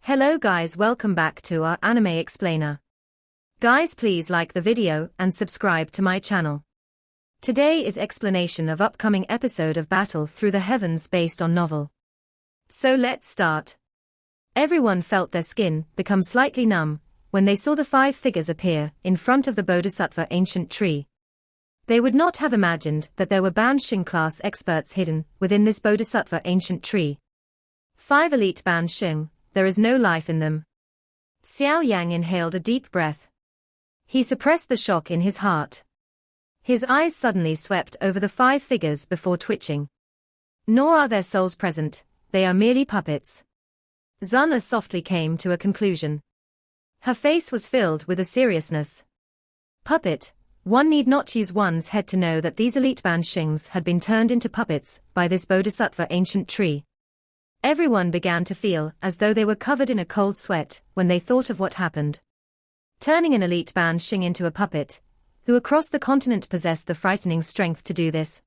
Hello guys, welcome back to our anime explainer. Guys, please like the video and subscribe to my channel. Today is explanation of upcoming episode of Battle Through the Heavens based on novel. So let's start. Everyone felt their skin become slightly numb when they saw the 5 figures appear in front of the Bodhisattva ancient tree. They would not have imagined that there were Banshing class experts hidden within this Bodhisattva ancient tree. 5 elite Banshing. There is no life in them. Xiao Yan inhaled a deep breath. He suppressed the shock in his heart. His eyes suddenly swept over the 5 figures before twitching. Nor are their souls present, they are merely puppets. Zana softly came to a conclusion. Her face was filled with a seriousness. Puppet, one need not use one's head to know that these elite Banshings had been turned into puppets by this Bodhisattva ancient tree. Everyone began to feel as though they were covered in a cold sweat when they thought of what happened. Turning an elite Banshing into a puppet, who across the continent possessed the frightening strength to do this.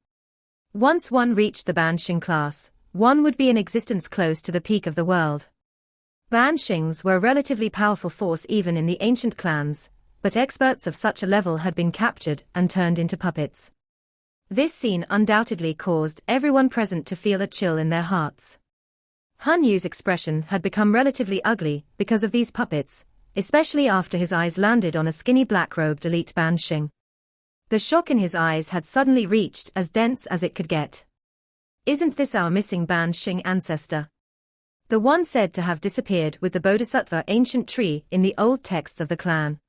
Once one reached the Banshing class, one would be in existence close to the peak of the world. Banshings were a relatively powerful force even in the ancient clans, but experts of such a level had been captured and turned into puppets. This scene undoubtedly caused everyone present to feel a chill in their hearts. Han Yu's expression had become relatively ugly because of these puppets, especially after his eyes landed on a skinny black-robed elite Banshing. The shock in his eyes had suddenly reached as dense as it could get. Isn't this our missing Banshing ancestor? The one said to have disappeared with the Bodhisattva ancient tree in the old texts of the clan.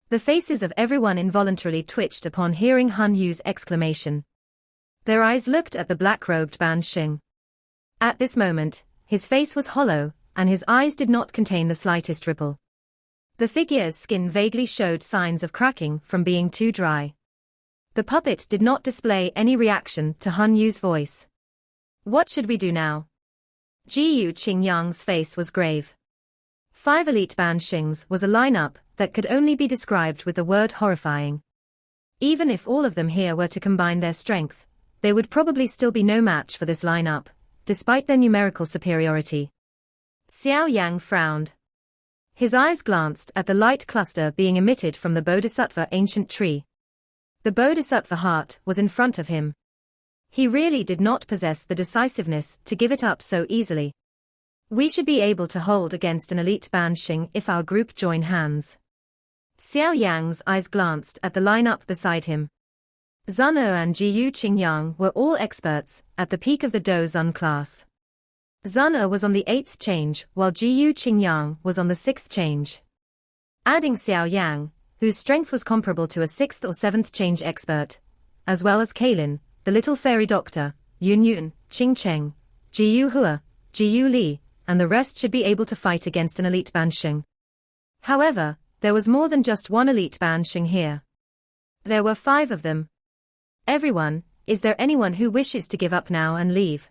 The faces of everyone involuntarily twitched upon hearing Han Yu's exclamation. Their eyes looked at the black-robed Banshing. At this moment, his face was hollow, and his eyes did not contain the slightest ripple. The figure's skin vaguely showed signs of cracking from being too dry. The puppet did not display any reaction to Han Yu's voice. What should we do now? Jiyu Qingyang's face was grave. 5 elite Banshings was a lineup that could only be described with the word horrifying. Even if all of them here were to combine their strength, they would probably still be no match for this lineup, despite their numerical superiority. Xiao Yang frowned. His eyes glanced at the light cluster being emitted from the Bodhisattva ancient tree. The Bodhisattva heart was in front of him. He really did not possess the decisiveness to give it up so easily. We should be able to hold against an elite Banshing if our group join hands. Xiao Yang's eyes glanced at the lineup beside him. Zana and Jiyu Qingyang were all experts at the peak of the Dozun class. Zana was on the 8th change while Jiyu Qingyang was on the 6th change. Adding Xiao Yang, whose strength was comparable to a 6th or 7th change expert, as well as Kailin, the little fairy doctor, Yun Yun, Qing Cheng, Jiyu Hua, Jiyu Li, and the rest should be able to fight against an elite Banshing. However, there was more than just one elite Banshing here. There were 5 of them. Everyone, is there anyone who wishes to give up now and leave?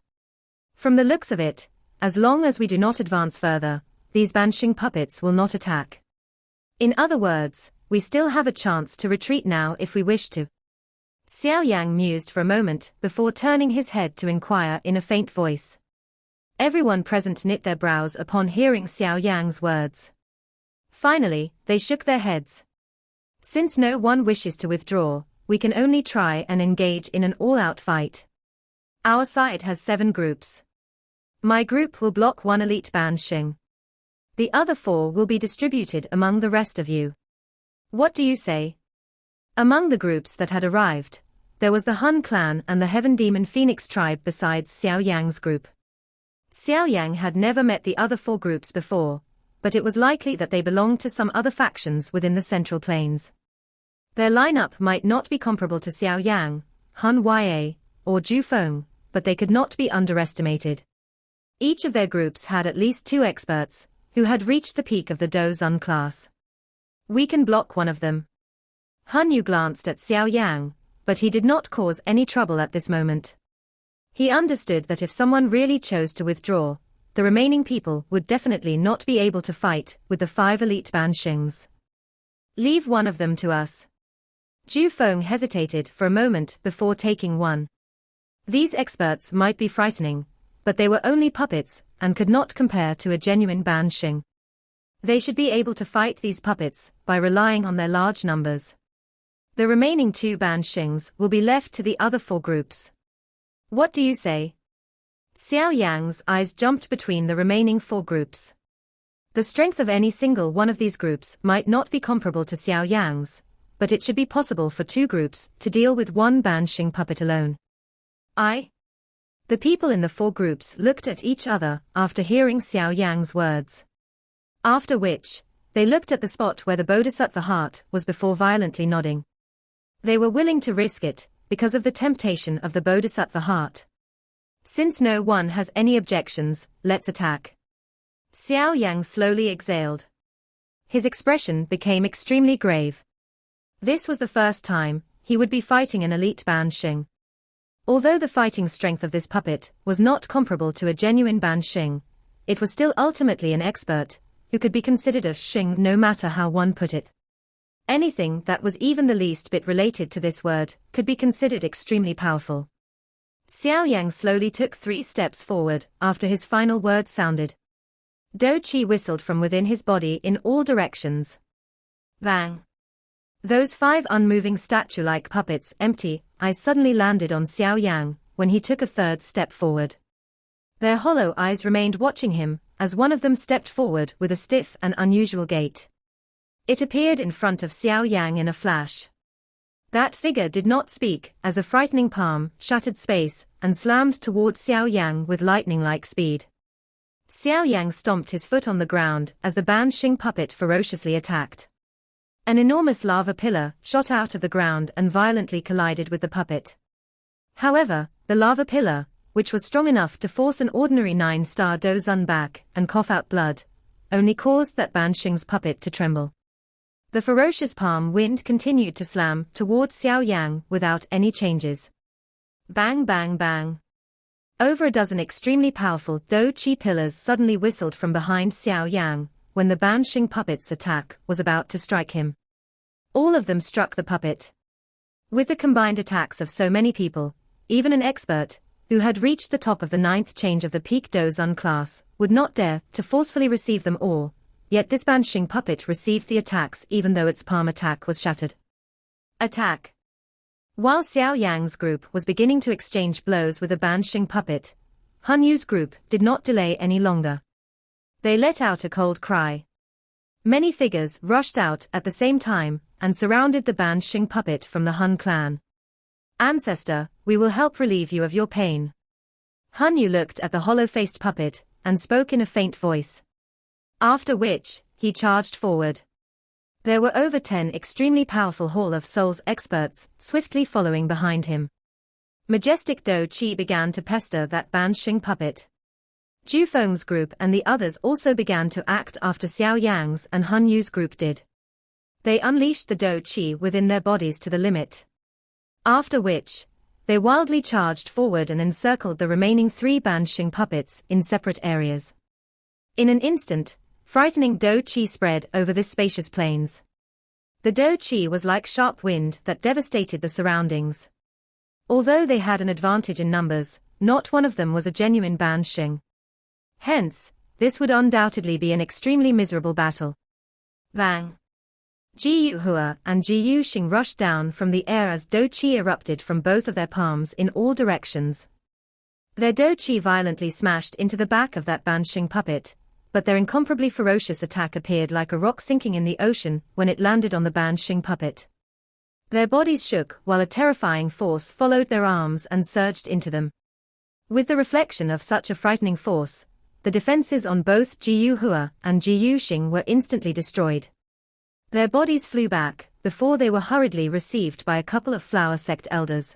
From the looks of it, as long as we do not advance further, these Banshing puppets will not attack. In other words, we still have a chance to retreat now if we wish to. Xiao Yang mused for a moment before turning his head to inquire in a faint voice. Everyone present knit their brows upon hearing Xiao Yang's words. Finally, they shook their heads. Since no one wishes to withdraw, we can only try and engage in an all-out fight. Our side has 7 groups. My group will block 1 elite Banshing. The other 4 will be distributed among the rest of you. What do you say? Among the groups that had arrived, there was the Hun clan and the Heaven Demon Phoenix tribe besides Xiao Yang's group. Xiao Yang had never met the other 4 groups before, but it was likely that they belonged to some other factions within the Central Plains. Their lineup might not be comparable to Xiao Yang, Han Ya, or Zhu Feng, but they could not be underestimated. Each of their groups had at least 2 experts, who had reached the peak of the Dozun class. We can block one of them. Han Yu glanced at Xiao Yang, but he did not cause any trouble at this moment. He understood that if someone really chose to withdraw, the remaining people would definitely not be able to fight with the 5 elite Banshings. Leave one of them to us. Zhu Feng hesitated for a moment before taking one. These experts might be frightening, but they were only puppets and could not compare to a genuine Banshing. They should be able to fight these puppets by relying on their large numbers. The remaining 2 banshings will be left to the other 4 groups. What do you say? Xiao Yan's eyes jumped between the remaining 4 groups. The strength of any single one of these groups might not be comparable to Xiao Yan's, but it should be possible for 2 groups to deal with 1 banshing puppet alone. The people in the 4 groups looked at each other after hearing Xiao Yan's words. After which, they looked at the spot where the Bodhisattva heart was before violently nodding. They were willing to risk it, because of the temptation of the Bodhisattva heart. Since no one has any objections, let's attack. Xiao Yan slowly exhaled. His expression became extremely grave. This was the first time he would be fighting an elite banshing. Although the fighting strength of this puppet was not comparable to a genuine banshing, it was still ultimately an expert, who could be considered a shing no matter how one put it. Anything that was even the least bit related to this word could be considered extremely powerful. Xiao Yan slowly took 3 steps forward after his final word sounded. Do Qi whistled from within his body in all directions. Bang! Those 5 unmoving statue-like puppets' empty eyes suddenly landed on Xiao Yan when he took a 3rd step forward. Their hollow eyes remained watching him as one of them stepped forward with a stiff and unusual gait. It appeared in front of Xiao Yan in a flash. That figure did not speak as a frightening palm shattered space and slammed toward Xiao Yan with lightning-like speed. Xiao Yan stomped his foot on the ground as the banshing puppet ferociously attacked. An enormous lava pillar shot out of the ground and violently collided with the puppet. However, the lava pillar, which was strong enough to force an ordinary 9-star Dozun back and cough out blood, only caused that banshing's puppet to tremble. The ferocious palm wind continued to slam toward Xiao Yan without any changes. Bang bang bang. Over a dozen extremely powerful Do Qi pillars suddenly whistled from behind Xiao Yan when the banshing puppet's attack was about to strike him. All of them struck the puppet. With the combined attacks of so many people, even an expert, who had reached the top of the 9th change of the peak Dozun class, would not dare to forcefully receive them all, yet this banshing puppet received the attacks even though its palm attack was shattered. Attack! While Xiao Yan's group was beginning to exchange blows with the banshing puppet, Han Yu's group did not delay any longer. They let out a cold cry. Many figures rushed out at the same time and surrounded the banshing puppet from the Han clan. Ancestor, we will help relieve you of your pain. Han Yu looked at the hollow-faced puppet and spoke in a faint voice. After which, he charged forward. There were over 10 extremely powerful Hall of Souls experts swiftly following behind him. Majestic Do Qi began to pester that banshing puppet. Ju Feng's group and the others also began to act after Xiao Yan's and Han Yu's group did. They unleashed the Do Qi within their bodies to the limit. After which, they wildly charged forward and encircled the remaining 3 banshing puppets in separate areas. In an instant, frightening Do Qi spread over this spacious plains. The Do Qi was like sharp wind that devastated the surroundings. Although they had an advantage in numbers, not one of them was a genuine banshing. Hence, this would undoubtedly be an extremely miserable battle. Bang! Ji Yuhua and Ji Yuxing rushed down from the air as Do Qi erupted from both of their palms in all directions. Their Do Qi violently smashed into the back of that banshing puppet, but their incomparably ferocious attack appeared like a rock sinking in the ocean when it landed on the banshing puppet. Their bodies shook while a terrifying force followed their arms and surged into them. With the reflection of such a frightening force, the defenses on both Ji Yuhua and Ji Yuxing were instantly destroyed. Their bodies flew back, before they were hurriedly received by a couple of flower sect elders.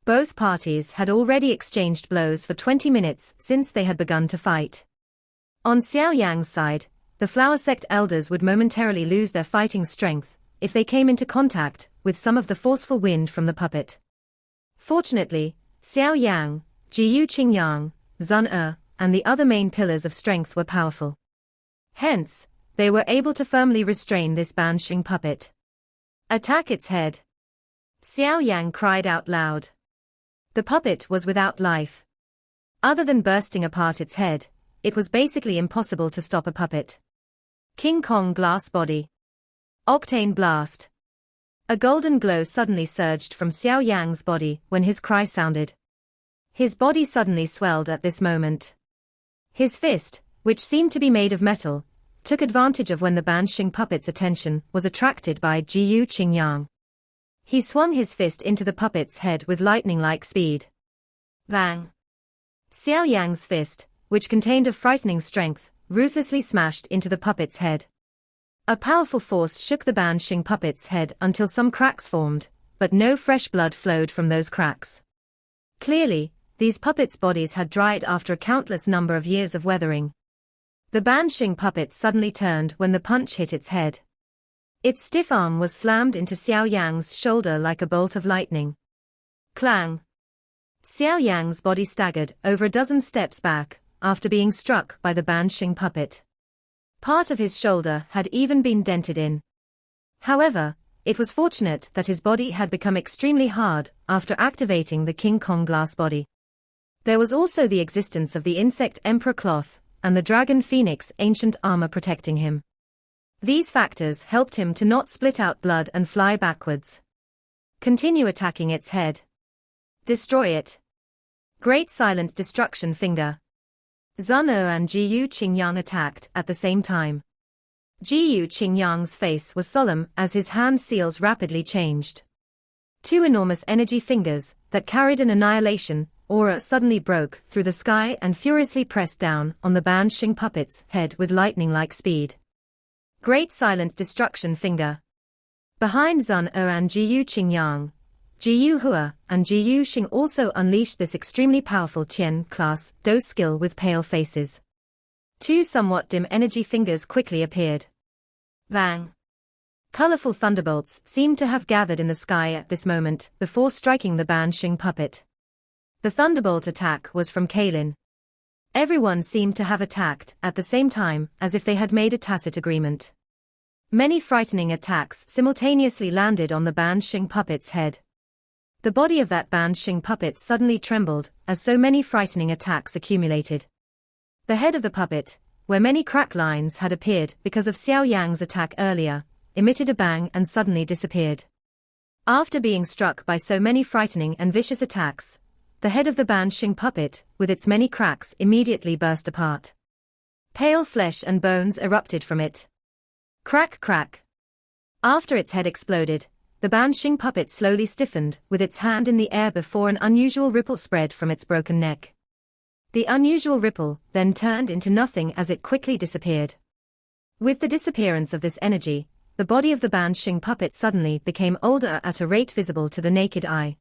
Both parties had already exchanged blows for 20 minutes since they had begun to fight. On Xiao Yan's side, the flower sect elders would momentarily lose their fighting strength if they came into contact with some of the forceful wind from the puppet. Fortunately, Xiao Yan, Ji Yu Qingyang, Zun and the other main pillars of strength were powerful. Hence, they were able to firmly restrain this banshing puppet. Attack its head! Xiao Yan cried out loud. The puppet was without life. Other than bursting apart its head, it was basically impossible to stop a puppet. King Kong glass body. Octane blast. A golden glow suddenly surged from Xiao Yang's body when his cry sounded. His body suddenly swelled at this moment. His fist, which seemed to be made of metal, took advantage of when the Bansheng puppet's attention was attracted by Jiyu Qingyang. He swung his fist into the puppet's head with lightning-like speed. Bang! Xiao Yang's fist, which contained a frightening strength, ruthlessly smashed into the puppet's head. A powerful force shook the Bansheng puppet's head until some cracks formed, but no fresh blood flowed from those cracks. Clearly, these puppets' bodies had dried after a countless number of years of weathering. The Bansheng puppet suddenly turned when the punch hit its head. Its stiff arm was slammed into Xiao Yang's shoulder like a bolt of lightning. Clang! Xiao Yang's body staggered over a dozen steps back after being struck by the Bansheng puppet. Part of his shoulder had even been dented in. However, it was fortunate that his body had become extremely hard after activating the King Kong glass body. There was also the existence of the insect emperor cloth and the dragon phoenix ancient armor protecting him. These factors helped him to not split out blood and fly backwards. Continue attacking its head. Destroy it. Great silent destruction finger. Zun Er and Jiyu Qingyang attacked at the same time. Jiyu Qingyang's face was solemn as his hand seals rapidly changed. Two enormous energy fingers that carried an annihilation aura suddenly broke through the sky and furiously pressed down on the Bansheng puppet's head with lightning-like speed. Great silent destruction finger. Behind Zun Er and Jiyu Qingyang, Jiyu Hua and Jiyu Xing also unleashed this extremely powerful Tian-class Do skill with pale faces. Two somewhat dim energy fingers quickly appeared. Bang! Colorful thunderbolts seemed to have gathered in the sky at this moment before striking the Bansheng puppet. The thunderbolt attack was from Kailin. Everyone seemed to have attacked at the same time as if they had made a tacit agreement. Many frightening attacks simultaneously landed on the Bansheng puppet's head. The body of that Bansheng puppet suddenly trembled as so many frightening attacks accumulated. The head of the puppet, where many crack lines had appeared because of Xiao Yang's attack earlier, emitted a bang and suddenly disappeared. After being struck by so many frightening and vicious attacks, the head of the Bansheng puppet, with its many cracks, immediately burst apart. Pale flesh and bones erupted from it. Crack, crack. After its head exploded, the Bansheng puppet slowly stiffened with its hand in the air before an unusual ripple spread from its broken neck. The unusual ripple then turned into nothing as it quickly disappeared. With the disappearance of this energy, the body of the Bansheng puppet suddenly became older at a rate visible to the naked eye.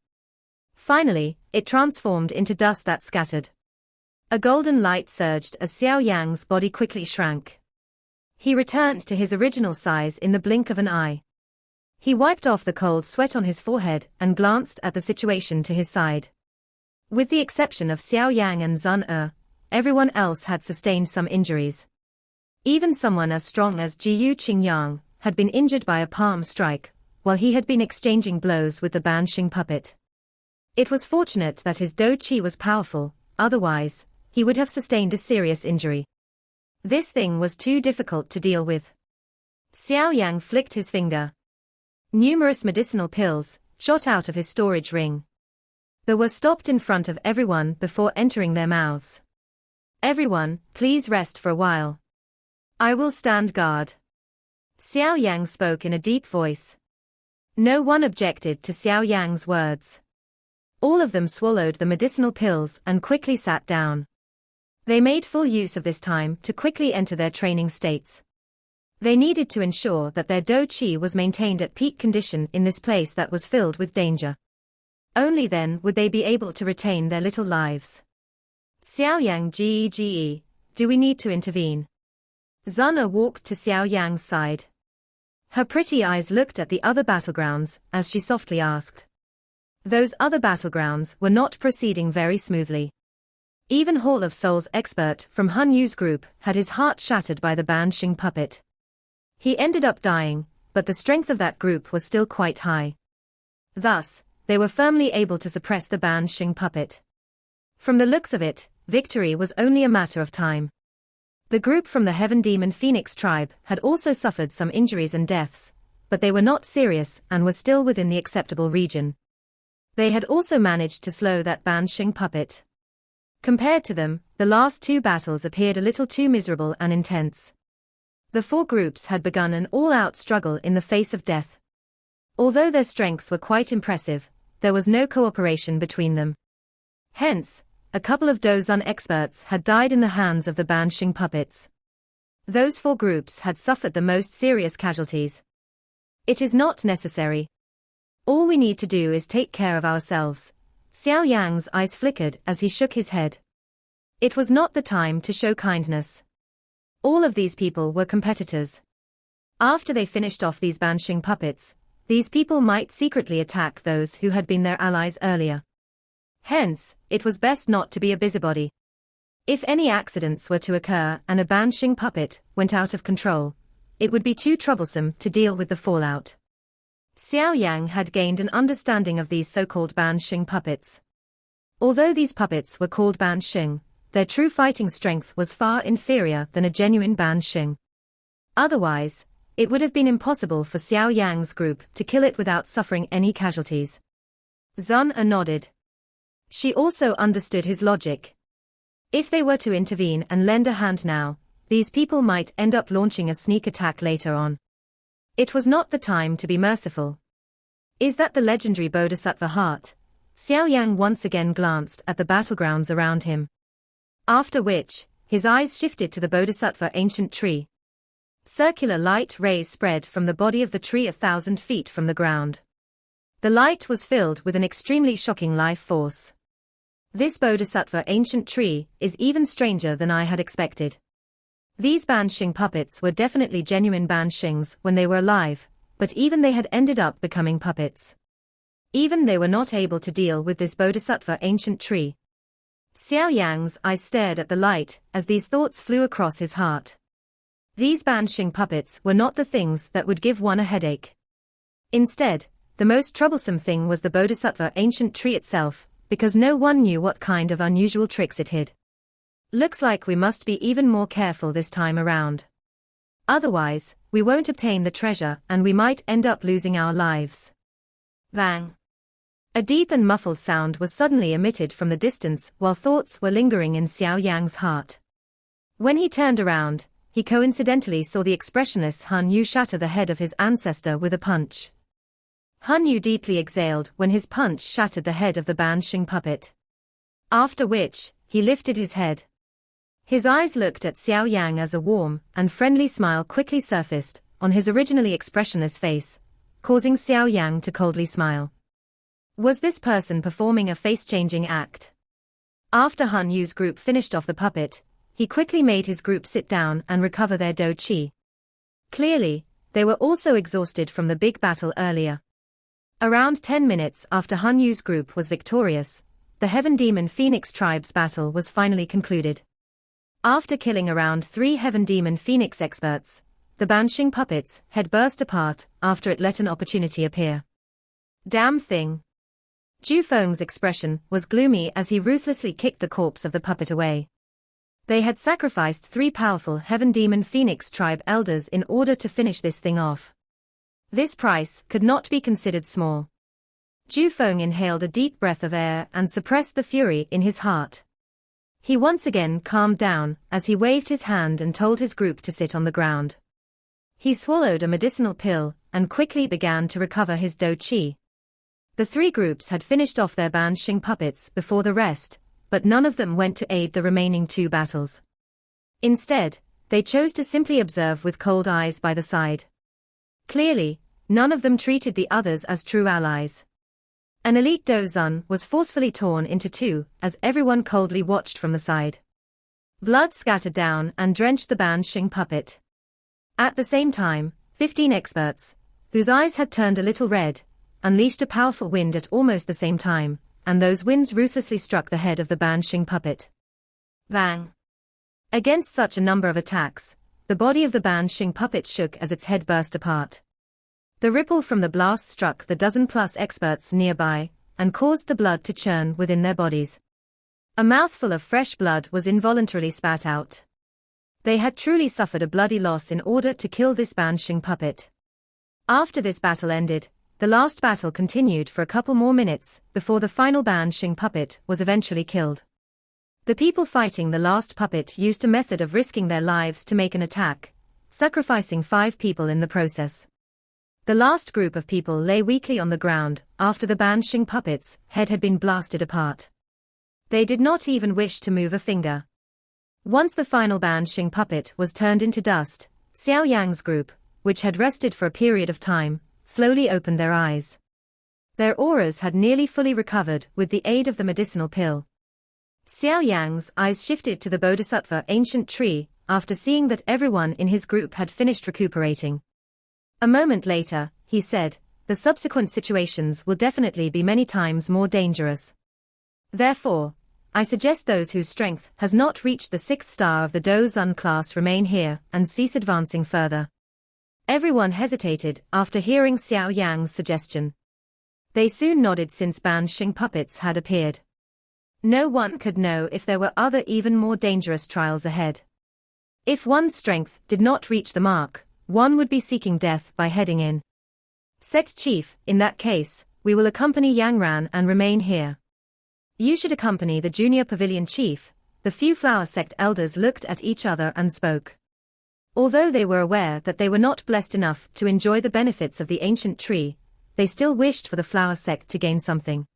Finally, it transformed into dust that scattered. A golden light surged as Xiao Yang's body quickly shrank. He returned to his original size in the blink of an eye. He wiped off the cold sweat on his forehead and glanced at the situation to his side. With the exception of Xiao Yang and Zun Er, everyone else had sustained some injuries. Even someone as strong as Jiyu Qingyang had been injured by a palm strike, while he had been exchanging blows with the Bansheng puppet. It was fortunate that his Do Chi was powerful, otherwise, he would have sustained a serious injury. This thing was too difficult to deal with. Xiao Yang flicked his finger. Numerous medicinal pills shot out of his storage ring. They were stopped in front of everyone before entering their mouths. Everyone, please rest for a while. I will stand guard. Xiao Yang spoke in a deep voice. No one objected to Xiao Yang's words. All of them swallowed the medicinal pills and quickly sat down. They made full use of this time to quickly enter their training states. They needed to ensure that their Do Chi was maintained at peak condition in this place that was filled with danger. Only then would they be able to retain their little lives. Xiao Yang Ge, do we need to intervene? Zun Er walked to Xiao Yang's side. Her pretty eyes looked at the other battlegrounds as she softly asked. Those other battlegrounds were not proceeding very smoothly. Even Hall of Soul's expert from Han Yu's group had his heart shattered by the Bansheng puppet. He ended up dying, but the strength of that group was still quite high. Thus, they were firmly able to suppress the Bansheng puppet. From the looks of it, victory was only a matter of time. The group from the Heaven Demon Phoenix tribe had also suffered some injuries and deaths, but they were not serious and were still within the acceptable region. They had also managed to slow that Bansheng puppet. Compared to them, the last two battles appeared a little too miserable and intense. The four groups had begun an all-out struggle in the face of death. Although their strengths were quite impressive, there was no cooperation between them. Hence, a couple of Dozun experts had died in the hands of the Bansheng puppets. Those four groups had suffered the most serious casualties. It is not necessary. All we need to do is take care of ourselves. Xiao Yan's eyes flickered as he shook his head. It was not the time to show kindness. All of these people were competitors. After they finished off these Bansheng puppets, these people might secretly attack those who had been their allies earlier. Hence, it was best not to be a busybody. If any accidents were to occur and a Bansheng puppet went out of control, it would be too troublesome to deal with the fallout. Xiao Yan had gained an understanding of these so-called Bansheng puppets. Although these puppets were called Bansheng, their true fighting strength was far inferior than a genuine Bansheng. Otherwise, it would have been impossible for Xiao Yan's group to kill it without suffering any casualties. Zun nodded. She also understood his logic. If they were to intervene and lend a hand now, these people might end up launching a sneak attack later on. It was not the time to be merciful. Is that the legendary Bodhisattva heart? Xiao Yan once again glanced at the battlegrounds around him. After which, his eyes shifted to the Bodhisattva ancient tree. Circular light rays spread from the body of the tree 1,000 feet from the ground. The light was filled with an extremely shocking life force. This Bodhisattva ancient tree is even stranger than I had expected. These Bansheng puppets were definitely genuine Banshengs when they were alive, but even they had ended up becoming puppets. Even they were not able to deal with this Bodhisattva ancient tree. Xiao Yan's eyes stared at the light as these thoughts flew across his heart. These Bansheng puppets were not the things that would give one a headache. Instead, the most troublesome thing was the Bodhisattva ancient tree itself, because no one knew what kind of unusual tricks it hid. Looks like we must be even more careful this time around. Otherwise, we won't obtain the treasure and we might end up losing our lives. Bang! A deep and muffled sound was suddenly emitted from the distance while thoughts were lingering in Xiao Yan's heart. When he turned around, he coincidentally saw the expressionless Han Yu shatter the head of his ancestor with a punch. Han Yu deeply exhaled when his punch shattered the head of the Bansheng puppet. After which, he lifted his head. His eyes looked at Xiao Yan as a warm and friendly smile quickly surfaced on his originally expressionless face, causing Xiao Yan to coldly smile. Was this person performing a face-changing act? After Han Yu's group finished off the puppet, he quickly made his group sit down and recover their Do Qi. Clearly, they were also exhausted from the big battle earlier. Around 10 minutes after Han Yu's group was victorious, the Heaven Demon Phoenix tribe's battle was finally concluded. After killing around 3 Heaven Demon Phoenix experts, the Bansheng puppets had burst apart after it let an opportunity appear. Damn thing. Ju Feng's expression was gloomy as he ruthlessly kicked the corpse of the puppet away. They had sacrificed 3 powerful Heaven Demon Phoenix tribe elders in order to finish this thing off. This price could not be considered small. Ju Feng inhaled a deep breath of air and suppressed the fury in his heart. He once again calmed down as he waved his hand and told his group to sit on the ground. He swallowed a medicinal pill and quickly began to recover his Do Qi. The 3 groups had finished off their Bansheng puppets before the rest, but none of them went to aid the remaining 2 battles. Instead, they chose to simply observe with cold eyes by the side. Clearly, none of them treated the others as true allies. An elite Dozun was forcefully torn into 2 as everyone coldly watched from the side. Blood scattered down and drenched the Bansheng puppet. At the same time, 15 experts, whose eyes had turned a little red, unleashed a powerful wind at almost the same time, and those winds ruthlessly struck the head of the Bansheng puppet. Bang! Against such a number of attacks, the body of the Bansheng puppet shook as its head burst apart. The ripple from the blast struck the dozen-plus experts nearby, and caused the blood to churn within their bodies. A mouthful of fresh blood was involuntarily spat out. They had truly suffered a bloody loss in order to kill this Bansheng puppet. After this battle ended, the last battle continued for a couple more minutes before the final Bansheng puppet was eventually killed. The people fighting the last puppet used a method of risking their lives to make an attack, sacrificing 5 people in the process. The last group of people lay weakly on the ground after the Bansheng puppet's head had been blasted apart. They did not even wish to move a finger. Once the final Bansheng puppet was turned into dust, Xiao Yan's group, which had rested for a period of time, slowly opened their eyes. Their auras had nearly fully recovered with the aid of the medicinal pill. Xiao Yan's eyes shifted to the Bodhisattva ancient tree after seeing that everyone in his group had finished recuperating. A moment later, he said, "The subsequent situations will definitely be many times more dangerous. Therefore, I suggest those whose strength has not reached the 6th star of the Do Zun class remain here and cease advancing further." Everyone hesitated after hearing Xiao Yan's suggestion. They soon nodded since Bansheng puppets had appeared. No one could know if there were other even more dangerous trials ahead. If one's strength did not reach the mark, one would be seeking death by heading in. Sect Chief, in that case, we will accompany Yang Ran and remain here. You should accompany the Junior Pavilion Chief. The few flower sect elders looked at each other and spoke. Although they were aware that they were not blessed enough to enjoy the benefits of the ancient tree, they still wished for the flower sect to gain something.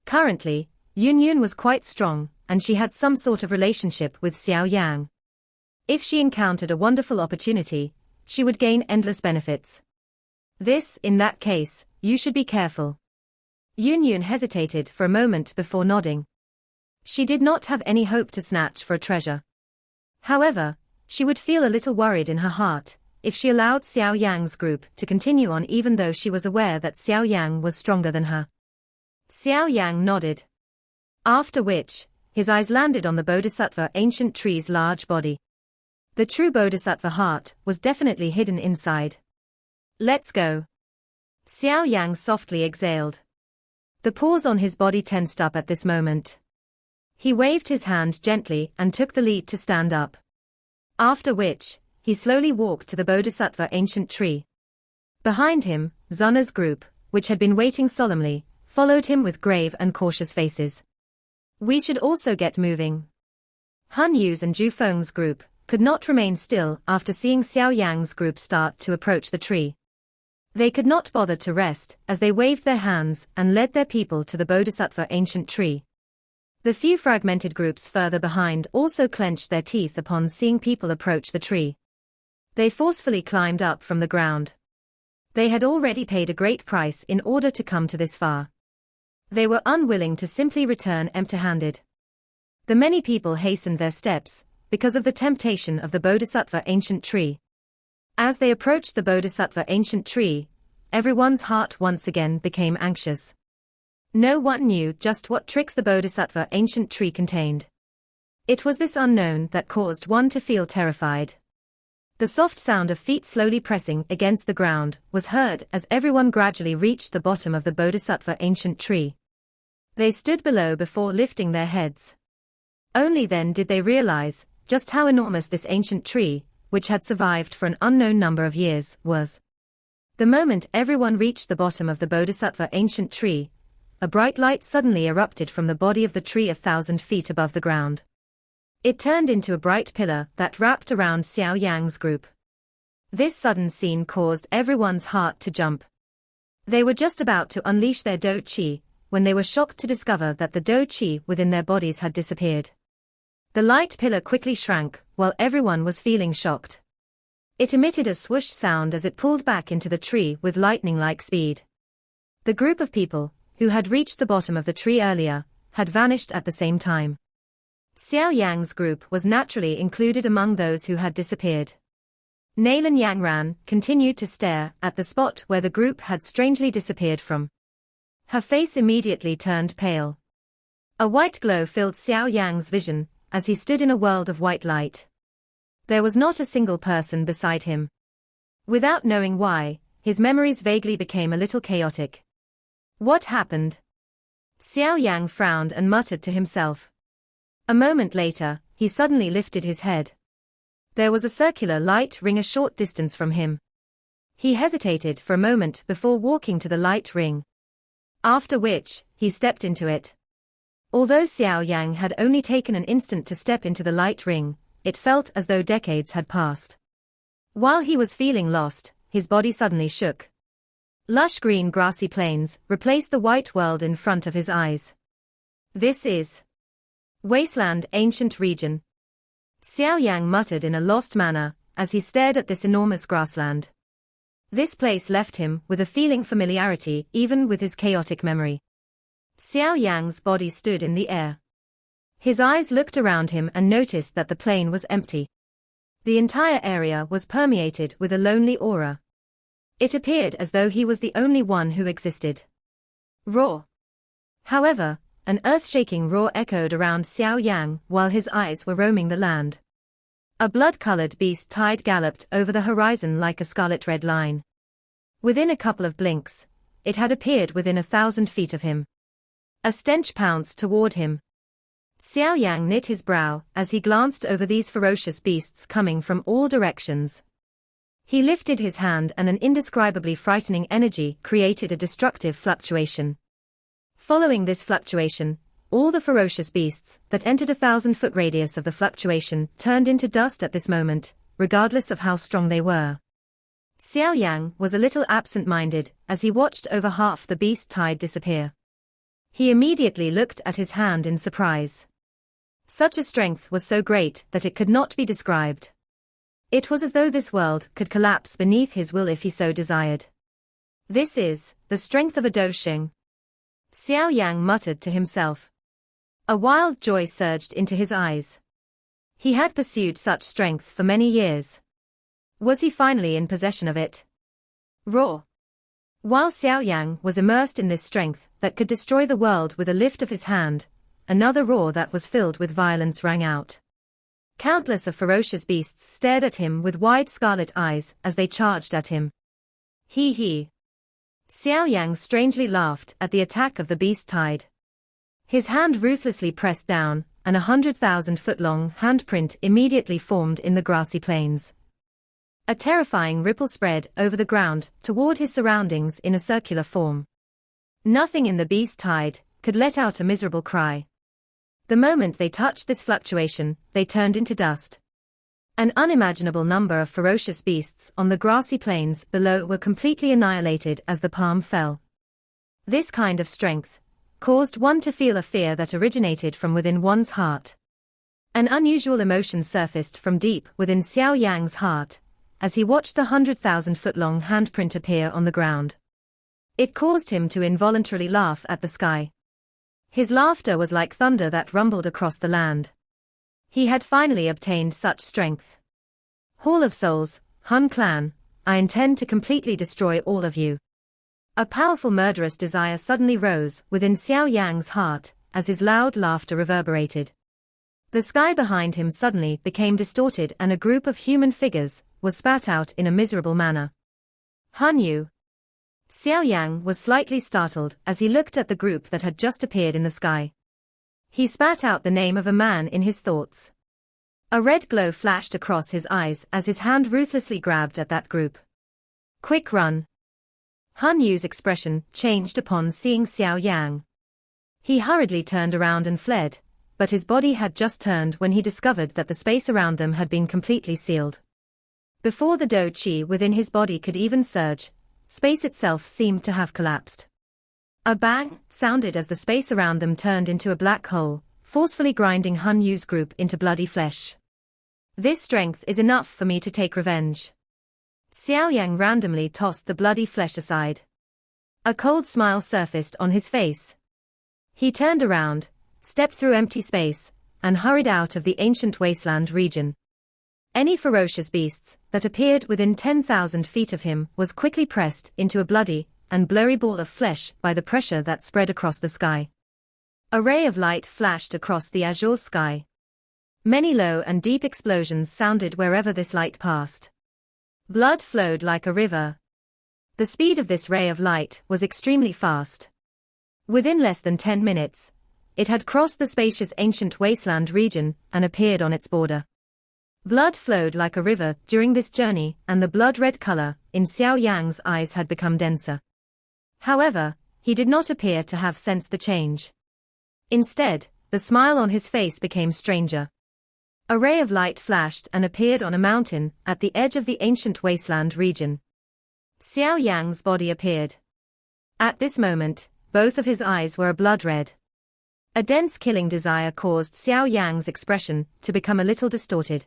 Currently, Yun was quite strong, and she had some sort of relationship with Xiao Yang. If she encountered a wonderful opportunity, she would gain endless benefits. This, in that case, you should be careful. Yun hesitated for a moment before nodding. She did not have any hope to snatch for a treasure. However, she would feel a little worried in her heart if she allowed Xiao Yang's group to continue on even though she was aware that Xiao Yang was stronger than her. Xiao Yang nodded. After which, his eyes landed on the Bodhisattva ancient tree's large body. The true Bodhisattva heart was definitely hidden inside. "Let's go." Xiao Yang softly exhaled. The pores on his body tensed up at this moment. He waved his hand gently and took the lead to stand up. After which, he slowly walked to the Bodhisattva ancient tree. Behind him, Zunna's group, which had been waiting solemnly, followed him with grave and cautious faces. "We should also get moving." Han Yu's and Ju Feng's group could not remain still after seeing Xiao Yang's group start to approach the tree. They could not bother to rest as they waved their hands and led their people to the Bodhisattva ancient tree. The few fragmented groups further behind also clenched their teeth upon seeing people approach the tree. They forcefully climbed up from the ground. They had already paid a great price in order to come to this far. They were unwilling to simply return empty-handed. The many people hastened their steps because of the temptation of the Bodhisattva ancient tree. As they approached the Bodhisattva ancient tree, everyone's heart once again became anxious. No one knew just what tricks the Bodhisattva ancient tree contained. It was this unknown that caused one to feel terrified. The soft sound of feet slowly pressing against the ground was heard as everyone gradually reached the bottom of the Bodhisattva ancient tree. They stood below before lifting their heads. Only then did they realize just how enormous this ancient tree, which had survived for an unknown number of years, was. The moment everyone reached the bottom of the Bodhisattva ancient tree, a bright light suddenly erupted from the body of the tree 1,000 feet above the ground. It turned into a bright pillar that wrapped around Xiao Yang's group. This sudden scene caused everyone's heart to jump. They were just about to unleash their Do Qi when they were shocked to discover that the Do Qi within their bodies had disappeared. The light pillar quickly shrank while everyone was feeling shocked. It emitted a swoosh sound as it pulled back into the tree with lightning-like speed. The group of people, who had reached the bottom of the tree earlier, had vanished at the same time. Xiao Yang's group was naturally included among those who had disappeared. Nalan Yangran continued to stare at the spot where the group had strangely disappeared from. Her face immediately turned pale. A white glow filled Xiao Yang's vision as he stood in a world of white light. There was not a single person beside him. Without knowing why, his memories vaguely became a little chaotic. What happened? Xiao Yang frowned and muttered to himself. A moment later, he suddenly lifted his head. There was a circular light ring a short distance from him. He hesitated for a moment before walking to the light ring. After which, he stepped into it. Although Xiao Yan had only taken an instant to step into the light ring, it felt as though decades had passed. While he was feeling lost, his body suddenly shook. Lush green grassy plains replaced the white world in front of his eyes. This is Wasteland, ancient region. Xiao Yang muttered in a lost manner, as he stared at this enormous grassland. This place left him with a feeling familiarity even with his chaotic memory. Xiao Yang's body stood in the air. His eyes looked around him and noticed that the plain was empty. The entire area was permeated with a lonely aura. It appeared as though he was the only one who existed. Roar! However, an earth-shaking roar echoed around Xiao Yang while his eyes were roaming the land. A blood-colored beast tide galloped over the horizon like a scarlet-red line. Within a couple of blinks, it had appeared within 1,000 feet of him. A stench pounced toward him. Xiao Yang knit his brow as he glanced over these ferocious beasts coming from all directions. He lifted his hand and an indescribably frightening energy created a destructive fluctuation. Following this fluctuation, all the ferocious beasts that entered 1,000-foot radius of the fluctuation turned into dust at this moment, regardless of how strong they were. Xiao Yang was a little absent-minded as he watched over half the beast tide disappear. He immediately looked at his hand in surprise. Such a strength was so great that it could not be described. It was as though this world could collapse beneath his will if he so desired. This is the strength of a Dosheng. Xiao Yang muttered to himself. A wild joy surged into his eyes. He had pursued such strength for many years. Was he finally in possession of it? Roar! While Xiao Yang was immersed in this strength that could destroy the world with a lift of his hand, another roar that was filled with violence rang out. Countless of ferocious beasts stared at him with wide scarlet eyes as they charged at him. He. Xiao Yang strangely laughed at the attack of the beast tide. His hand ruthlessly pressed down, and 100,000-foot-long handprint immediately formed in the grassy plains. A terrifying ripple spread over the ground toward his surroundings in a circular form. Nothing in the beast tide could let out a miserable cry. The moment they touched this fluctuation, they turned into dust. An unimaginable number of ferocious beasts on the grassy plains below were completely annihilated as the palm fell. This kind of strength caused one to feel a fear that originated from within one's heart. An unusual emotion surfaced from deep within Xiao Yang's heart as he watched the 100,000-foot-long handprint appear on the ground. It caused him to involuntarily laugh at the sky. His laughter was like thunder that rumbled across the land. He had finally obtained such strength. Hall of Souls, Hun clan, I intend to completely destroy all of you. A powerful murderous desire suddenly rose within Xiao Yang's heart as his loud laughter reverberated. The sky behind him suddenly became distorted and a group of human figures was spat out in a miserable manner. Han Yu. Xiao Yang was slightly startled as he looked at the group that had just appeared in the sky. He spat out the name of a man in his thoughts. A red glow flashed across his eyes as his hand ruthlessly grabbed at that group. Quick run. Han Yu's expression changed upon seeing Xiao Yang. He hurriedly turned around and fled, but his body had just turned when he discovered that the space around them had been completely sealed. Before the Do Qi within his body could even surge, space itself seemed to have collapsed. A bang sounded as the space around them turned into a black hole, forcefully grinding Han Yu's group into bloody flesh. This strength is enough for me to take revenge. Xiao Yang randomly tossed the bloody flesh aside. A cold smile surfaced on his face. He turned around, stepped through empty space, and hurried out of the ancient wasteland region. Any ferocious beasts that appeared within 10,000 feet of him was quickly pressed into a bloody and blurry ball of flesh by the pressure that spread across the sky. A ray of light flashed across the azure sky. Many low and deep explosions sounded wherever this light passed. Blood flowed like a river. The speed of this ray of light was extremely fast. Within less than 10 minutes, it had crossed the spacious ancient wasteland region and appeared on its border. Blood flowed like a river during this journey, and the blood-red color in Xiao Yang's eyes had become denser. However, he did not appear to have sensed the change. Instead, the smile on his face became stranger. A ray of light flashed and appeared on a mountain at the edge of the ancient wasteland region. Xiao Yang's body appeared. At this moment, both of his eyes were a blood red. A dense killing desire caused Xiao Yang's expression to become a little distorted.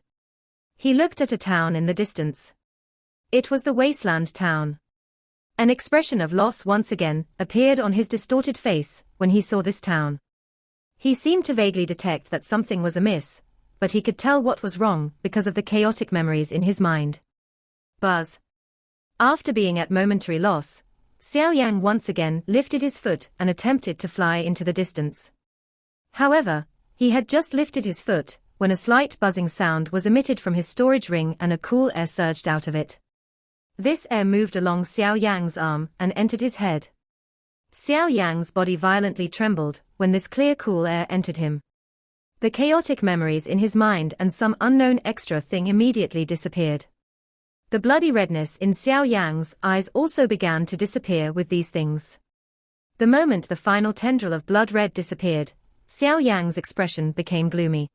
He looked at a town in the distance. It was the wasteland town. An expression of loss once again appeared on his distorted face when he saw this town. He seemed to vaguely detect that something was amiss, but he could tell what was wrong because of the chaotic memories in his mind. Buzz. After being at momentary loss, Xiao Yan once again lifted his foot and attempted to fly into the distance. However, he had just lifted his foot when a slight buzzing sound was emitted from his storage ring and a cool air surged out of it. This air moved along Xiao Yang's arm and entered his head. Xiao Yang's body violently trembled when this clear cool air entered him. The chaotic memories in his mind and some unknown extra thing immediately disappeared. The bloody redness in Xiao Yang's eyes also began to disappear with these things. The moment the final tendril of blood red disappeared, Xiao Yang's expression became gloomy.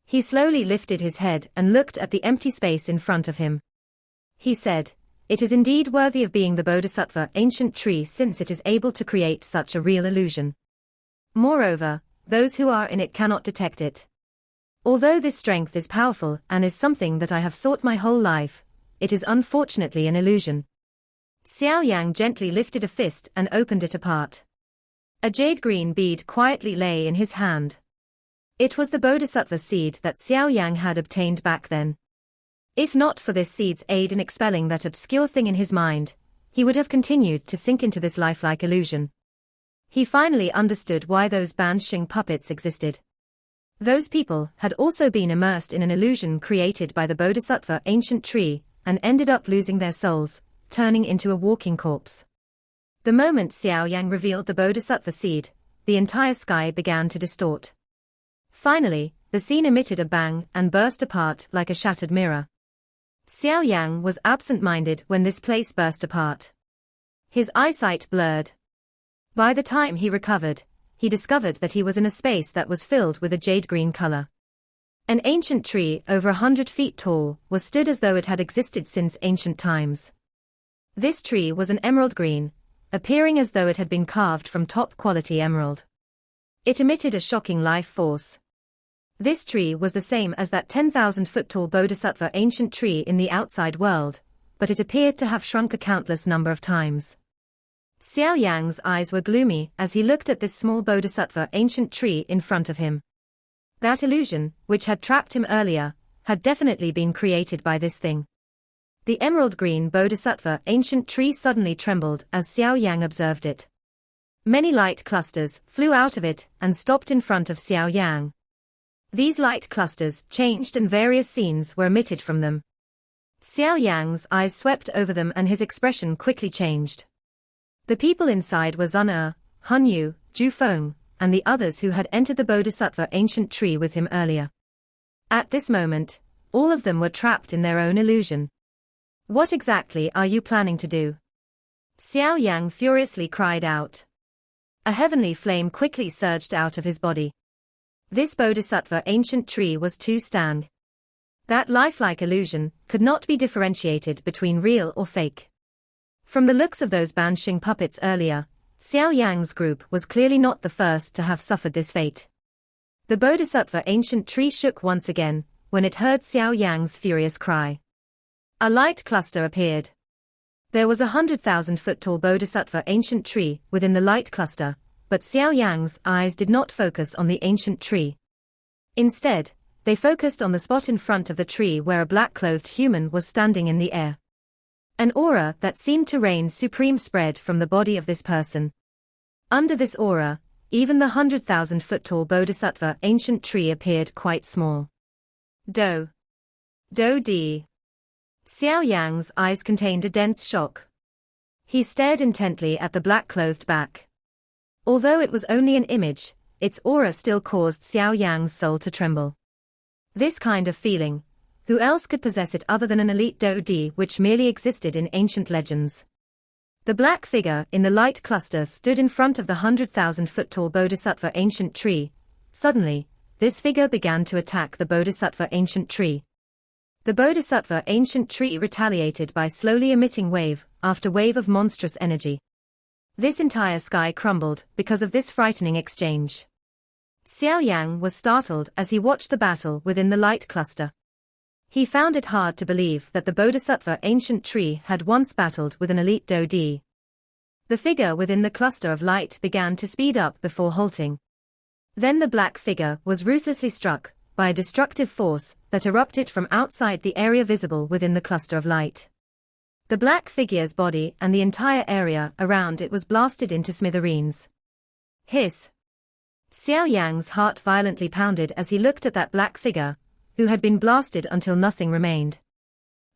He slowly lifted his head and looked at the empty space in front of him. He said, "It is indeed worthy of being the Bodhisattva ancient tree since it is able to create such a real illusion. Moreover, those who are in it cannot detect it. Although this strength is powerful and is something that I have sought my whole life, it is unfortunately an illusion." Xiao Yang gently lifted a fist and opened it apart. A jade-green bead quietly lay in his hand. It was the Bodhisattva seed that Xiao Yang had obtained back then. If not for this seed's aid in expelling that obscure thing in his mind, he would have continued to sink into this lifelike illusion. He finally understood why those Bansheng puppets existed. Those people had also been immersed in an illusion created by the Bodhisattva ancient tree, and ended up losing their souls, turning into a walking corpse. The moment Xiao Yang revealed the Bodhisattva seed, the entire sky began to distort. Finally, the scene emitted a bang and burst apart like a shattered mirror. Xiao Yang was absent-minded when this place burst apart. His eyesight blurred. By the time he recovered, he discovered that he was in a space that was filled with a jade-green color. An ancient tree over 100 feet tall was stood as though it had existed since ancient times. This tree was an emerald green, appearing as though it had been carved from top-quality emerald. It emitted a shocking life force. This tree was the same as that 10,000-foot-tall Bodhisattva ancient tree in the outside world, but it appeared to have shrunk a countless number of times. Xiao Yang's eyes were gloomy as he looked at this small Bodhisattva ancient tree in front of him. That illusion, which had trapped him earlier, had definitely been created by this thing. The emerald green Bodhisattva ancient tree suddenly trembled as Xiao Yang observed it. Many light clusters flew out of it and stopped in front of Xiao Yang. These light clusters changed and various scenes were emitted from them. Xiao Yang's eyes swept over them and his expression quickly changed. The people inside were Zun Han Yu, Ju Feng, and the others who had entered the Bodhisattva ancient tree with him earlier. At this moment, all of them were trapped in their own illusion. "What exactly are you planning to do?" Xiao Yang furiously cried out. A heavenly flame quickly surged out of his body. This Bodhisattva ancient tree was too strong. That lifelike illusion could not be differentiated between real or fake. From the looks of those Bansheng puppets earlier, Xiao Yang's group was clearly not the first to have suffered this fate. The Bodhisattva ancient tree shook once again when it heard Xiao Yang's furious cry. A light cluster appeared. There was a 100,000-foot-tall Bodhisattva ancient tree within the light cluster, but Xiao Yang's eyes did not focus on the ancient tree. Instead, they focused on the spot in front of the tree where a black-clothed human was standing in the air. An aura that seemed to reign supreme spread from the body of this person. Under this aura, even the 100,000-foot-tall Bodhisattva ancient tree appeared quite small. Do. Di. Xiao Yang's eyes contained a dense shock. He stared intently at the black-clothed back. Although it was only an image, its aura still caused Xiao Yang's soul to tremble. This kind of feeling, Who else could possess it other than an elite Dodi which merely existed in ancient legends? The black figure in the light cluster stood in front of the 100,000-foot-tall Bodhisattva ancient tree. Suddenly, this figure began to attack the Bodhisattva ancient tree. The Bodhisattva ancient tree retaliated by slowly emitting wave after wave of monstrous energy. This entire sky crumbled because of this frightening exchange. Xiao Yan was startled as he watched the battle within the light cluster. He found it hard to believe that the Bodhisattva ancient tree had once battled with an elite Dodi. The figure within the cluster of light began to speed up before halting. Then the black figure was ruthlessly struck by a destructive force that erupted from outside the area visible within the cluster of light. The black figure's body and the entire area around it was blasted into smithereens. Hiss! Xiao Yan's heart violently pounded as he looked at that black figure, who had been blasted until nothing remained.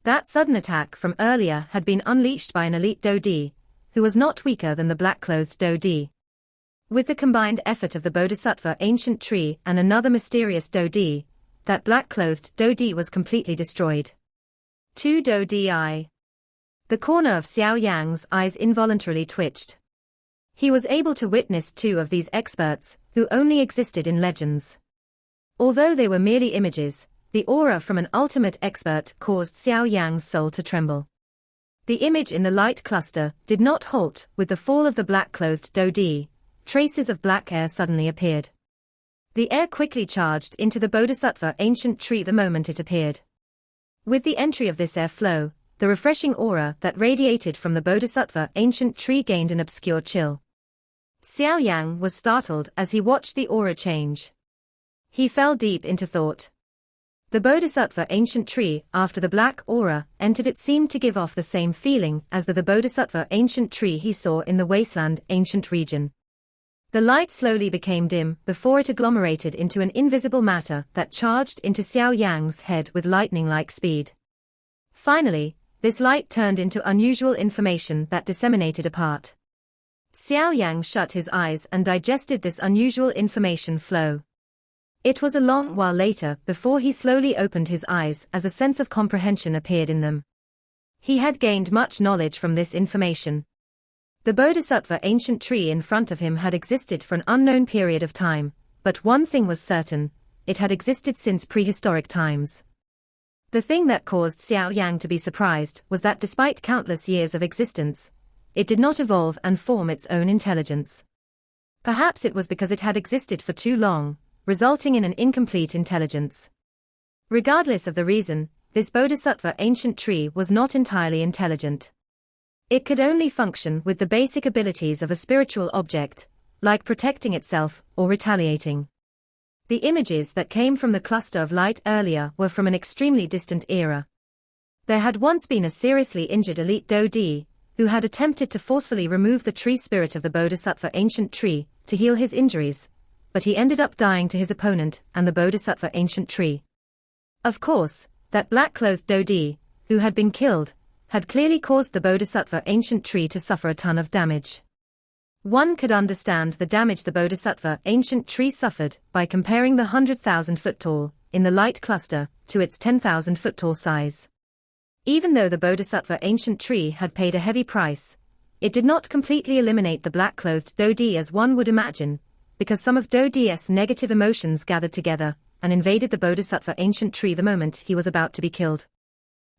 That sudden attack from earlier had been unleashed by an elite Dodi, who was not weaker than the black-clothed Dodi. With the combined effort of the Bodhisattva ancient tree and another mysterious Dodi, that black-clothed Dodi was completely destroyed. 2 Dodi. The corner of Xiao Yan's eyes involuntarily twitched. He was able to witness 2 of these experts, who only existed in legends. Although they were merely images, the aura from an ultimate expert caused Xiao Yan's soul to tremble. The image in the light cluster did not halt with the fall of the black-clothed Dodi. Traces of black air suddenly appeared. The air quickly charged into the Bodhisattva ancient tree the moment it appeared. With the entry of this air flow, the refreshing aura that radiated from the Bodhisattva ancient tree gained an obscure chill. Xiao Yan was startled as he watched the aura change. He fell deep into thought. The Bodhisattva ancient tree, after the black aura entered, it seemed to give off the same feeling as the Bodhisattva ancient tree he saw in the wasteland ancient region. The light slowly became dim before it agglomerated into an invisible matter that charged into Xiao Yan's head with lightning-like speed. Finally, this light turned into unusual information that disseminated apart. Xiao Yan shut his eyes and digested this unusual information flow. It was a long while later before he slowly opened his eyes as a sense of comprehension appeared in them. He had gained much knowledge from this information. The Bodhisattva ancient tree in front of him had existed for an unknown period of time, but one thing was certain, it had existed since prehistoric times. The thing that caused Xiao Yan to be surprised was that despite countless years of existence, it did not evolve and form its own intelligence. Perhaps it was because it had existed for too long, resulting in an incomplete intelligence. Regardless of the reason, this Bodhisattva ancient tree was not entirely intelligent. It could only function with the basic abilities of a spiritual object, like protecting itself or retaliating. The images that came from the cluster of light earlier were from an extremely distant era. There had once been a seriously injured elite Dodi, who had attempted to forcefully remove the tree spirit of the Bodhisattva ancient tree to heal his injuries, but he ended up dying to his opponent and the Bodhisattva ancient tree. Of course, that black-clothed Dodi, who had been killed, had clearly caused the Bodhisattva ancient tree to suffer a ton of damage. One could understand the damage the Bodhisattva ancient tree suffered by comparing the 100,000-foot tall, in the light cluster, to its 10,000-foot tall size. Even though the Bodhisattva ancient tree had paid a heavy price, it did not completely eliminate the black-clothed Dodi as one would imagine, because some of Dodi's negative emotions gathered together and invaded the Bodhisattva ancient tree the moment he was about to be killed.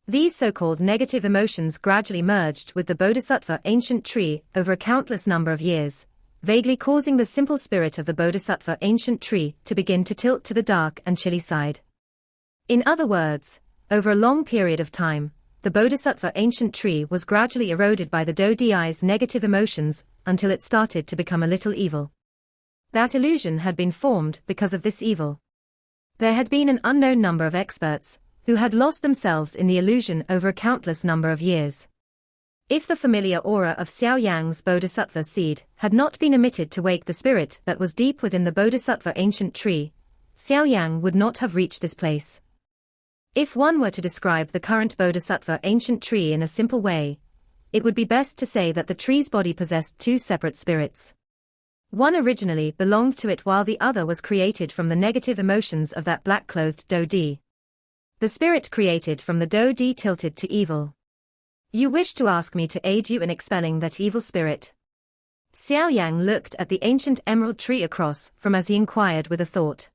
These so-called negative emotions gradually merged with the Bodhisattva ancient tree over a countless number of years, vaguely causing the simple spirit of the Bodhisattva ancient tree to begin to tilt to the dark and chilly side. In other words, over a long period of time, the Bodhisattva ancient tree was gradually eroded by the Dodi's negative emotions until it started to become a little evil. That illusion had been formed because of this evil. There had been an unknown number of experts who had lost themselves in the illusion over a countless number of years. If the familiar aura of Xiao Yan's Bodhisattva seed had not been emitted to wake the spirit that was deep within the Bodhisattva ancient tree, Xiao Yan would not have reached this place. If one were to describe the current Bodhisattva ancient tree in a simple way, it would be best to say that the tree's body possessed 2 separate spirits. One originally belonged to it while the other was created from the negative emotions of that black-clothed Dodi. The spirit created from the Do-di tilted to evil. You wish to ask me to aid you in expelling that evil spirit? Xiao Yan looked at the ancient emerald tree across from as he inquired with a thought.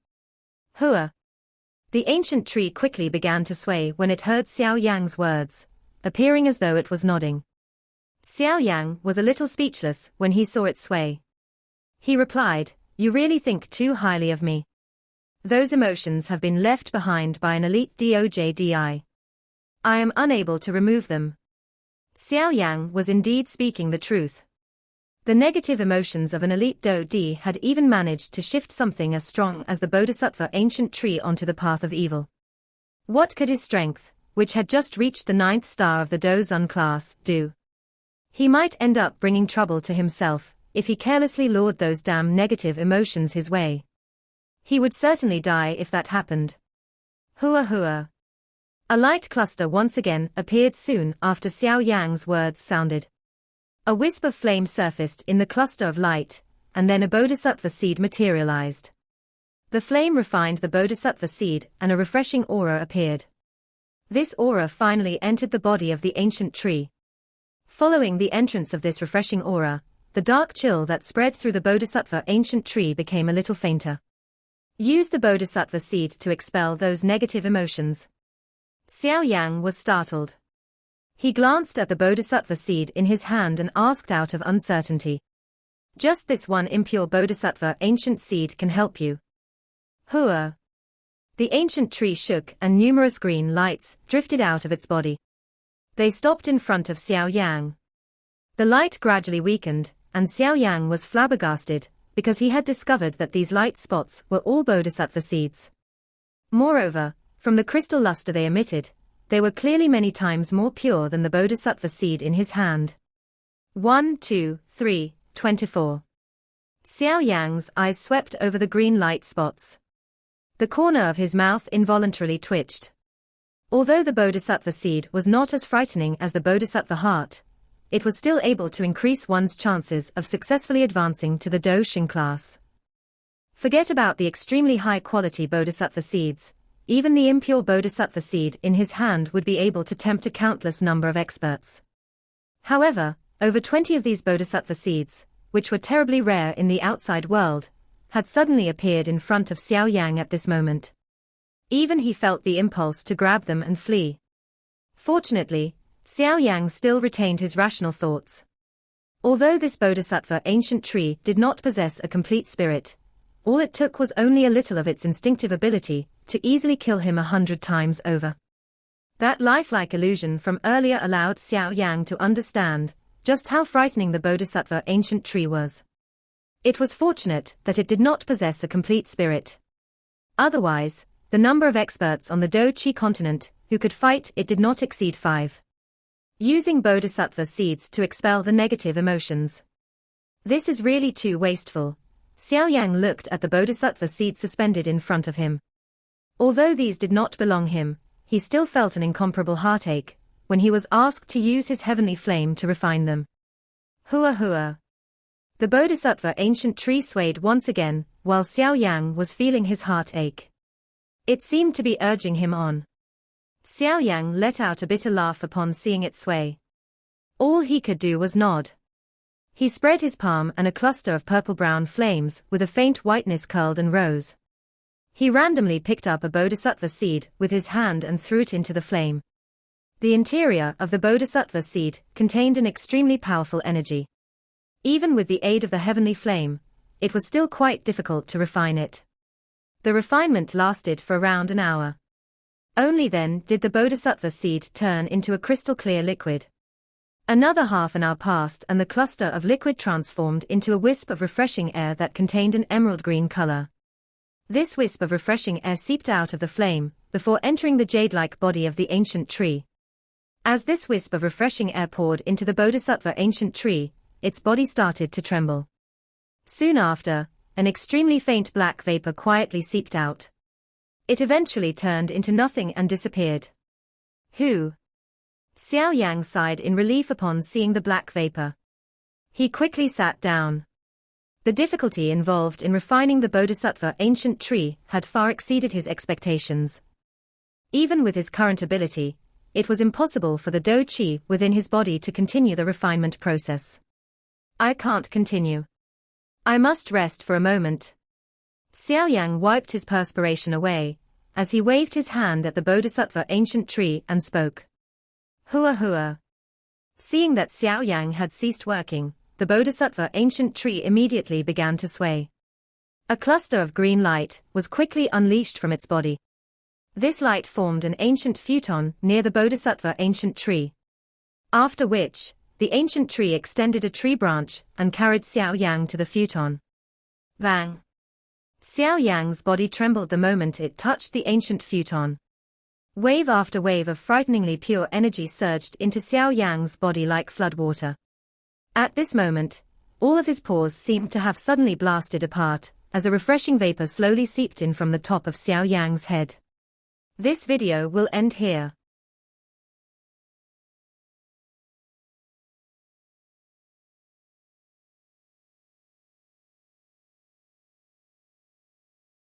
Hua. The ancient tree quickly began to sway when it heard Xiao Yang's words, appearing as though it was nodding. Xiao Yang was a little speechless when he saw it sway. He replied, "You really think too highly of me. Those emotions have been left behind by an elite Dojdi. I am unable to remove them." Xiao Yang was indeed speaking the truth. The negative emotions of an elite Do-di had even managed to shift something as strong as the Bodhisattva ancient tree onto the path of evil. What could his strength, which had just reached the 9th star of the Do-zun class, do? He might end up bringing trouble to himself if he carelessly lured those damn negative emotions his way. He would certainly die if that happened. Hua hua. A light cluster once again appeared soon after Xiao Yang's words sounded. A wisp of flame surfaced in the cluster of light, and then a bodhisattva seed materialized. The flame refined the bodhisattva seed and a refreshing aura appeared. This aura finally entered the body of the ancient tree. Following the entrance of this refreshing aura, the dark chill that spread through the bodhisattva ancient tree became a little fainter. Use the bodhisattva seed to expel those negative emotions. Xiao Yang was startled. He glanced at the bodhisattva seed in his hand and asked out of uncertainty. Just this one impure bodhisattva ancient seed can help you. Hua. The ancient tree shook and numerous green lights drifted out of its body. They stopped in front of Xiao Yang. The light gradually weakened, and Xiao Yang was flabbergasted, because he had discovered that these light spots were all bodhisattva seeds. Moreover, from the crystal luster they emitted, they were clearly many times more pure than the bodhisattva seed in his hand. 1, 2, 3, 24. Xiao Yang's eyes swept over the green light spots. The corner of his mouth involuntarily twitched. Although the bodhisattva seed was not as frightening as the bodhisattva heart, it was still able to increase one's chances of successfully advancing to the Do-shin class. Forget about the extremely high-quality bodhisattva seeds. Even the impure bodhisattva seed in his hand would be able to tempt a countless number of experts. However, over 20 of these bodhisattva seeds, which were terribly rare in the outside world, had suddenly appeared in front of Xiao Yang at this moment. Even he felt the impulse to grab them and flee. Fortunately, Xiao Yang still retained his rational thoughts. Although this bodhisattva ancient tree did not possess a complete spirit, all it took was only a little of its instinctive ability to easily kill him 100 times over. That lifelike illusion from earlier allowed Xiao Yang to understand just how frightening the bodhisattva ancient tree was. It was fortunate that it did not possess a complete spirit. Otherwise, the number of experts on the Do-chi continent who could fight it did not exceed 5. Using bodhisattva seeds to expel the negative emotions. This is really too wasteful. Xiao Yang looked at the bodhisattva seed suspended in front of him. Although these did not belong him, he still felt an incomparable heartache when he was asked to use his heavenly flame to refine them. Hua hua. The bodhisattva ancient tree swayed once again, while Xiao Yang was feeling his heart ache. It seemed to be urging him on. Xiao Yang let out a bitter laugh upon seeing it sway. All he could do was nod. He spread his palm and a cluster of purple-brown flames with a faint whiteness curled and rose. He randomly picked up a bodhisattva seed with his hand and threw it into the flame. The interior of the bodhisattva seed contained an extremely powerful energy. Even with the aid of the heavenly flame, it was still quite difficult to refine it. The refinement lasted for around an hour. Only then did the bodhisattva seed turn into a crystal-clear liquid. Another half an hour passed and the cluster of liquid transformed into a wisp of refreshing air that contained an emerald green color. This wisp of refreshing air seeped out of the flame, before entering the jade-like body of the ancient tree. As this wisp of refreshing air poured into the bodhisattva ancient tree, its body started to tremble. Soon after, an extremely faint black vapor quietly seeped out. It eventually turned into nothing and disappeared. Who? Xiao Yang sighed in relief upon seeing the black vapor. He quickly sat down. The difficulty involved in refining the bodhisattva ancient tree had far exceeded his expectations. Even with his current ability, it was impossible for the Do Qi within his body to continue the refinement process. I can't continue. I must rest for a moment. Xiao Yan wiped his perspiration away, as he waved his hand at the Bodhisattva ancient tree and spoke. Hua hua. Seeing that Xiao Yan had ceased working, the Bodhisattva ancient tree immediately began to sway. A cluster of green light was quickly unleashed from its body. This light formed an ancient futon near the Bodhisattva ancient tree. After which, the ancient tree extended a tree branch and carried Xiao Yang to the futon. Bang! Xiao Yang's body trembled the moment it touched the ancient futon. Wave after wave of frighteningly pure energy surged into Xiao Yang's body like floodwater. At this moment, all of his pores seemed to have suddenly blasted apart, as a refreshing vapor slowly seeped in from the top of Xiao Yang's head. This video will end here.